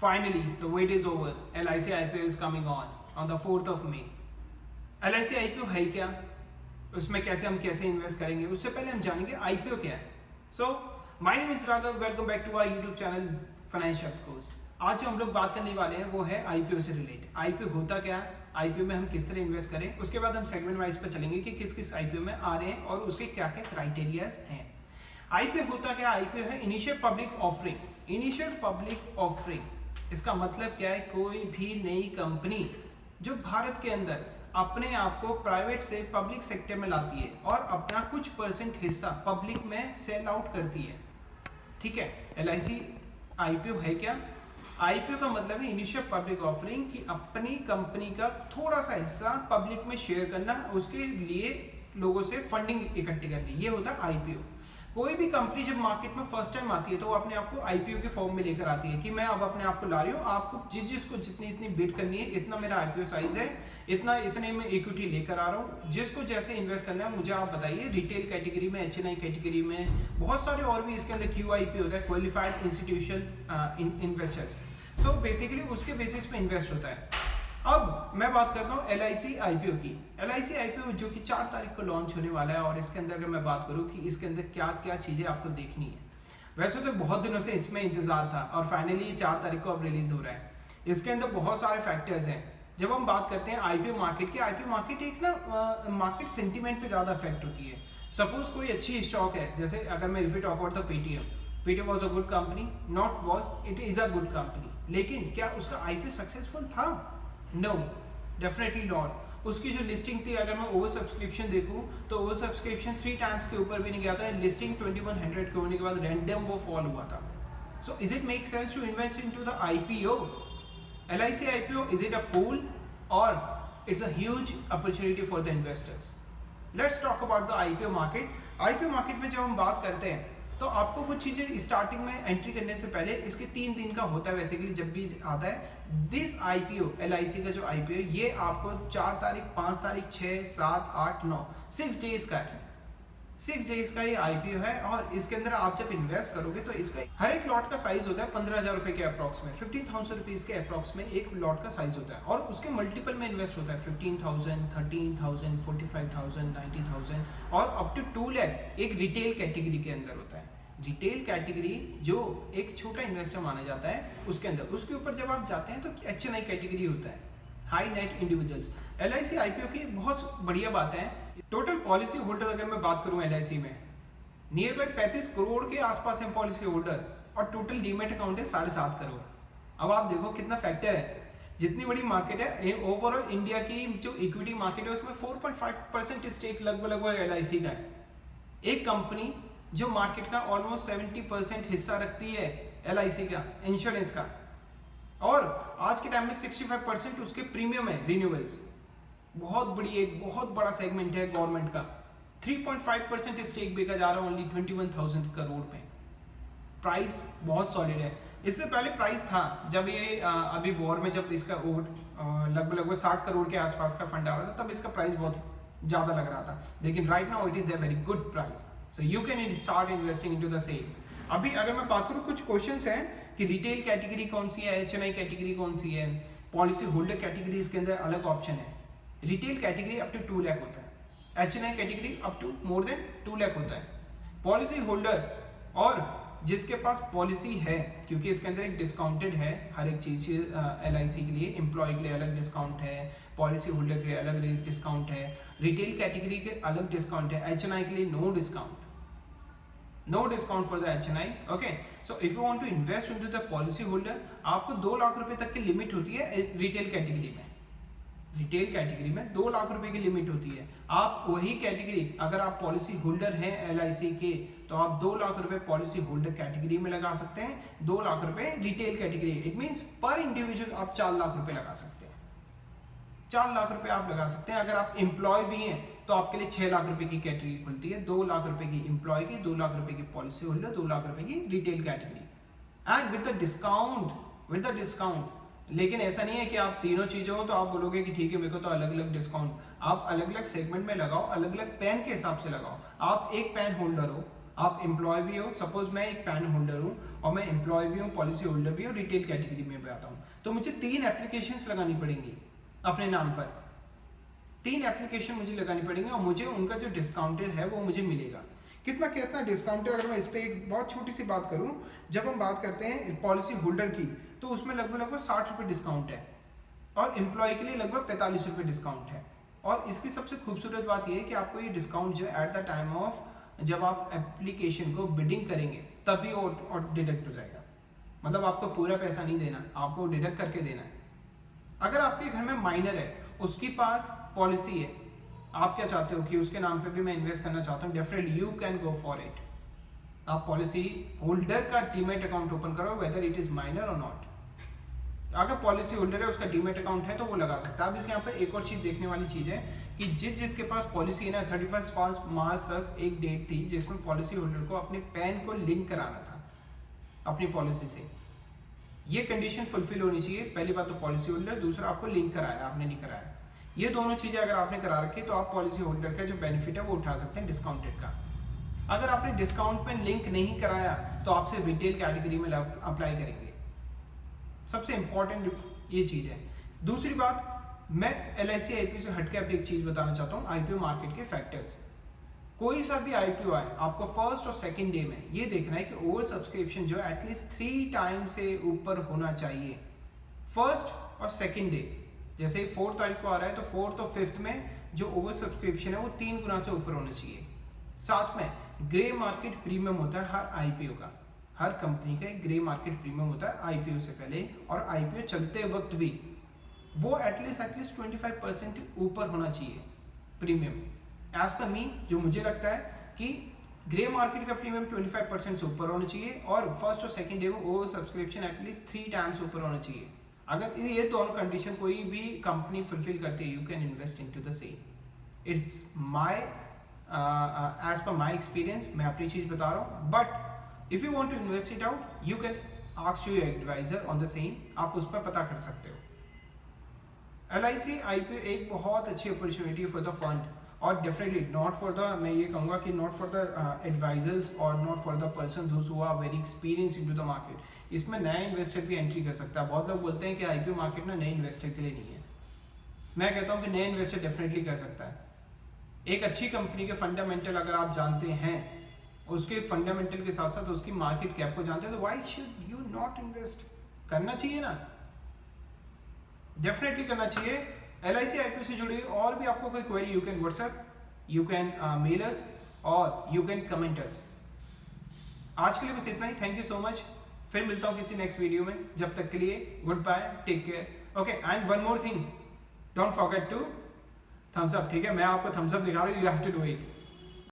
Finally, the wait is over. LIC IPO is coming on the 4th of May. LIC IPO है क्या, उसमें हम कैसे invest करेंगे, उससे पहले हम जानेंगे IPO क्या है. So, my name is Raghav. Welcome back to our YouTube channel Financial Course. आज जो हम लोग बात करने वाले हैं वो है IPO से रिलेटेड. IPO होता क्या है, IPO में हम किस तरह इन्वेस्ट करें, उसके बाद हम सेगमेंट वाइज पर चलेंगे कि किस किस IPO में आ रहे हैं और उसके क्या क्या क्राइटेरियाज हैं. IPO होता क्या, IPO है initial public offering. Initial public offering इसका मतलब क्या है, कोई भी नई कंपनी जो भारत के अंदर अपने आप को प्राइवेट से पब्लिक सेक्टर में लाती है और अपना कुछ परसेंट हिस्सा पब्लिक में सेल आउट करती है. ठीक है, LIC IPO है क्या, IPO का मतलब है इनिशियल पब्लिक ऑफरिंग कि अपनी कंपनी का थोड़ा सा हिस्सा पब्लिक में शेयर करना, उसके लिए लोगों से फंडिंग इकट्ठी करनी, ये होता है IPO. कोई भी कंपनी जब मार्केट में फर्स्ट टाइम आती है तो वो अपने आप को IPO के फॉर्म में लेकर आती है कि मैं अब अपने आप को ला रही हूँ, आपको जिसको जितनी बिड करनी है, इतना मेरा IPO साइज है, इतने में इक्विटी लेकर आ रहा हूँ, जिसको जैसे इन्वेस्ट करना है मुझे आप बताइए. रिटेल कैटेगरी में, HNI कैटेगरी में, बहुत सारे और भी इसके अंदर QIP होता है, qualified institutional investors. So basically उसके बेसिस पे इन्वेस्ट होता है. अब मैं बात करता हूँ LIC IPO की. LIC IPO जो कि 4 तारीख को लॉन्च होने वाला है और इसके अंदर अगर मैं बात करूँ कि इसके अंदर क्या क्या चीज़ें आपको देखनी है. वैसे तो बहुत दिनों से इसमें इंतजार था और फाइनली 4 तारीख को अब रिलीज हो रहा है. इसके अंदर बहुत सारे फैक्टर्स हैं. जब हम बात करते हैं IPO मार्केट की, IPO मार्केट एक ना मार्केट सेंटीमेंट पे ज़्यादा इफेक्ट होती है. सपोज कोई अच्छी स्टॉक है, जैसे अगर मैं if you talk about the Paytm was a good company, not was, it is a good company, लेकिन क्या उसका IPO सक्सेसफुल था? No, definitely not. उसकी जो लिस्टिंग थी, अगर मैं ओवर सब्सक्रिप्शन देखूं तो ओवर सब्सक्रिप्शन 3 टाइम्स के ऊपर भी नहीं गया था. लिस्टिंग 2100 के होने के बाद रैंडम वो फॉल हुआ था. So is it make sense to invest into the IPO? LIC IPO, is it a fool or it's a huge opportunity for the investors? Let's talk about the IPO market. IPO market में जब हम बात करते हैं तो आपको कुछ चीज़ें स्टार्टिंग में एंट्री करने से पहले इसके 3 दिन का होता है बेसिकली जब भी आता है. दिस IPO, LIC का जो IPO है, ये आपको 4 तारीख, 5 तारीख, 6, 7, 8, 9, 6 डेज का है. 6 डेज का ये IPO है और इसके अंदर आप जब इन्वेस्ट करोगे तो इसका हर एक लॉट का साइज होता है 15,000 रुपए के अप्रॉक्स में, 15,000 रुपीज के अप्रॉक्स में एक लॉट का साइज होता है और उसके मल्टीपल में इन्वेस्ट होता है. 15,000, 13,000, 45,000, 90,000 और अप टू 2 लाख एक रिटेल कैटेगरी के अंदर होता है. रिटेल कैटेगरी जो एक छोटा इन्वेस्टर माना जाता है उसके अंदर, उसके ऊपर जब आप जाते हैं तो HNI कैटेगरी होता है, high net individuals. LIC IPO की बहुत बढ़िया बात है. टोटल पॉलिसी होल्डर अगर मैं बात करूं LIC में, नियर बाई 35 करोड़ के आसपास है पॉलिसी होल्डर और टोटल डीमेट अकाउंट है 7.5 करोड़. अब आप देखो कितना फैक्टर है, जितनी बड़ी मार्केट है. ओवरऑल इंडिया की जो इक्विटी मार्केट है उसमें 4.5% स्टेक लगभग LIC का है. एक कंपनी जो मार्केट का ऑलमोस्ट 70% हिस्सा रखती है LIC का, इंश्योरेंस का, और आज के टाइम में 65% उसके प्रीमियम है रिन्यूएबल्स. बहुत बड़ा सेगमेंट है गवर्नमेंट का. 3.5% स्टेक बेचा जा रहा है ओनली 21,000 करोड़ पे. प्राइस बहुत सॉलिड है. इससे पहले प्राइस था जब ये अभी वॉर में जब इसका लगभग 60 करोड़ के आसपास का फंड आ रहा था, तब इसका प्राइस बहुत ज्यादा लग रहा था, लेकिन right now it is a very good price. So you can start investing into the same. अभी अगर मैं बात करूँ, कुछ क्वेश्चंस हैं कि रिटेल कैटेगरी कौन सी है, HNI कैटेगरी कौन सी है, पॉलिसी होल्डर कैटेगरी इसके अंदर अलग ऑप्शन है. Retail category up to 2 lakh होता है, HNI category up to more than 2 lakh होता है. पॉलिसी होल्डर और जिसके पास पॉलिसी है, क्योंकि इसके अंदर एक डिस्काउंटेड है हर एक चीज. LIC के लिए एम्प्लॉय के लिए अलग डिस्काउंट है, पॉलिसी होल्डर के लिए अलग डिस्काउंट है, रिटेल कैटेगरी के अलग डिस्काउंट है, HNI के लिए no discount. No discount for the HNI. Okay, so if you want to invest into the policy holder, आपको 2 लाख रुपए तक की लिमिट होती है रिटेल कैटेगरी में. रिटेल कैटेगरी में 2 लाख रुपए की लिमिट होती है. आप वही कैटेगरी, अगर आप पॉलिसी होल्डर हैं LIC के, तो आप 2 लाख रुपए पॉलिसी होल्डर कैटेगरी में लगा सकते हैं, 2 लाख रुपए रिटेल कैटेगरी. इट मीन्स पर इंडिविजुअल आप 4 लाख रुपए लगा सकते हैं. 4 लाख रुपए आप लगा सकते हैं. अगर आप एम्प्लॉय भी हैं तो आपके लिए 6 लाख रुपए की कैटेगरी खुलती है. 2 लाख रुपए की एम्प्लॉय की, 2 लाख रुपए की पॉलिसी होल्डर, 2 लाख रुपए की retail category, and with the discount. लेकिन ऐसा नहीं है कि आप तीनों चीजें हो तो आप बोलोगे कि ठीक है मेरे को तो अलग अलग डिस्काउंट. आप अलग अलग सेगमेंट में लगाओ, अलग अलग पैन के हिसाब से लगाओ. आप एक पैन होल्डर हो आप एम्प्लॉय भी हो, सपोज मैं एक पैन होल्डर हूँ और मैं एम्प्लॉय भी हूँ, पॉलिसी होल्डर भी हूँ, रिटेल कैटेगरी में भी आता हूँ, तो मुझे 3 एप्लीकेशंस लगानी पड़ेंगी अपने नाम पर। 3 एप्लीकेशन मुझे लगानी पड़ेंगी और मुझे उनका जो डिस्काउंटेड है वो मुझे मिलेगा। कितना डिस्काउंटेड, अगर मैं इस पर एक बहुत छोटी सी बात करूँ, जब हम बात करते हैं पॉलिसी होल्डर की तो उसमें लगभग 60 रुपये डिस्काउंट है और एम्प्लॉय के लिए लगभग 45 रुपये डिस्काउंट है। और इसकी सबसे खूबसूरत बात यह है कि आपको ये डिस्काउंट जो है एट द टाइम ऑफ जब आप एप्लीकेशन को बिडिंग करेंगे तभी वो डिडक्ट हो जाएगा। मतलब आपको पूरा पैसा नहीं देना, आपको डिडक्ट करके देना है। अगर आपके घर में माइनर है, उसके पास पॉलिसी है, आप क्या चाहते हो कि उसके नाम पे भी मैं इन्वेस्ट करना चाहता हूँ, definitely you can go for it. आप पॉलिसी होल्डर का डीमैट अकाउंट ओपन करो, वेदर इट इज माइनर और नॉट। अगर पॉलिसी होल्डर है उसका डीमैट अकाउंट है तो वो लगा सकता है। अब इस यहाँ पे एक और चीज देखने वाली चीज है कि जिसके पास पॉलिसी है ना, 31 मार्च तक एक डेट थी जिसमें पॉलिसी होल्डर को अपने पैन को लिंक कराना था अपनी पॉलिसी से। ये कंडीशन फुलफिल होनी चाहिए। पहली बात तो पॉलिसी होल्डर, दूसरा आपको लिंक कराया, आपने नहीं कराया। ये दोनों चीजें अगर आपने करा रखी तो आप पॉलिसी होल्डर का जो बेनिफिट है वो उठा सकते हैं डिस्काउंटेड का। अगर आपने डिस्काउंट में लिंक नहीं कराया तो आपसे रिटेल कैटेगरी में अप्लाई करेंगे। सबसे इंपॉर्टेंट ये चीज है। दूसरी बात, मैं LIC IPO से हटके अब एक चीज बताना चाहता हूँ, IPO मार्केट के फैक्टर्स। कोई सा भी IPO आए, आपको फर्स्ट और सेकंड डे में ये देखना है कि ओवर सब्सक्रिप्शन जो है एटलीस्ट 3 टाइम से ऊपर होना चाहिए। फर्स्ट और सेकंड डे, जैसे ही 4 तारीख को आ रहा है तो 4th और 5th में जो ओवर सब्सक्रिप्शन है वो 3 गुना से ऊपर होना चाहिए। साथ में ग्रे मार्केट प्रीमियम होता है हर IPO का, हर कंपनी का एक ग्रे मार्केट प्रीमियम होता है IPO से पहले, और IPO चलते वक्त भी वो एटलीस्ट 25% ऊपर होना चाहिए प्रीमियम। एज पर मी, जो मुझे लगता है कि ग्रे मार्केट का प्रीमियम 25% से ऊपर होना चाहिए और फर्स्ट और सेकंड डे में ओवर सब्सक्रिप्शन एटलीस्ट 3 टाइम्स ऊपर होना चाहिए। अगर ये दोनों कंडीशन कोई भी कंपनी फुलफिल करती है, you can invest into the same. It's my as per my experience, मैं अपनी चीज बता रहा हूँ। But if you want to invest it out, you can ask your advisor on the same, आप उस पर पता कर सकते हो। LIC IPO एक बहुत अच्छी अपॉर्चुनिटी फॉर द फंड, और डेफिनेटली नॉट फॉर द, मैं ये कहूँगा कि नॉट फॉर द एडवाइजर्स और not for the person who are very experience into the market. इसमें नया इन्वेस्टर भी एंट्री कर सकता है। बहुत लोग बोलते हैं कि IPO मार्केट ना नए इन्वेस्टर के लिए नहीं है। मैं कहता हूँ कि नया इन्वेस्टर डेफिनेटली कर सकता है। एक अच्छी कंपनी के फंडामेंटल अगर आप जानते हैं, उसके फंडामेंटल के साथ साथ उसकी मार्केट कैप को जानते हैं, तो why should you not invest? करना चाहिए ना, डेफिनेटली करना चाहिए। LIC IPO से जुड़ी और भी आपको कोई query, you can WhatsApp, you can mail us और यू कैन कमेंट अस। आज के लिए बस इतना ही। Thank you so much. फिर मिलता हूँ किसी नेक्स्ट वीडियो में। जब तक के लिए good bye, take care. Okay, and one more thing, don't forget to thumbs up. ठीक है, मैं आपको थम्स अप दिखा रहा हूँ, you have to do it.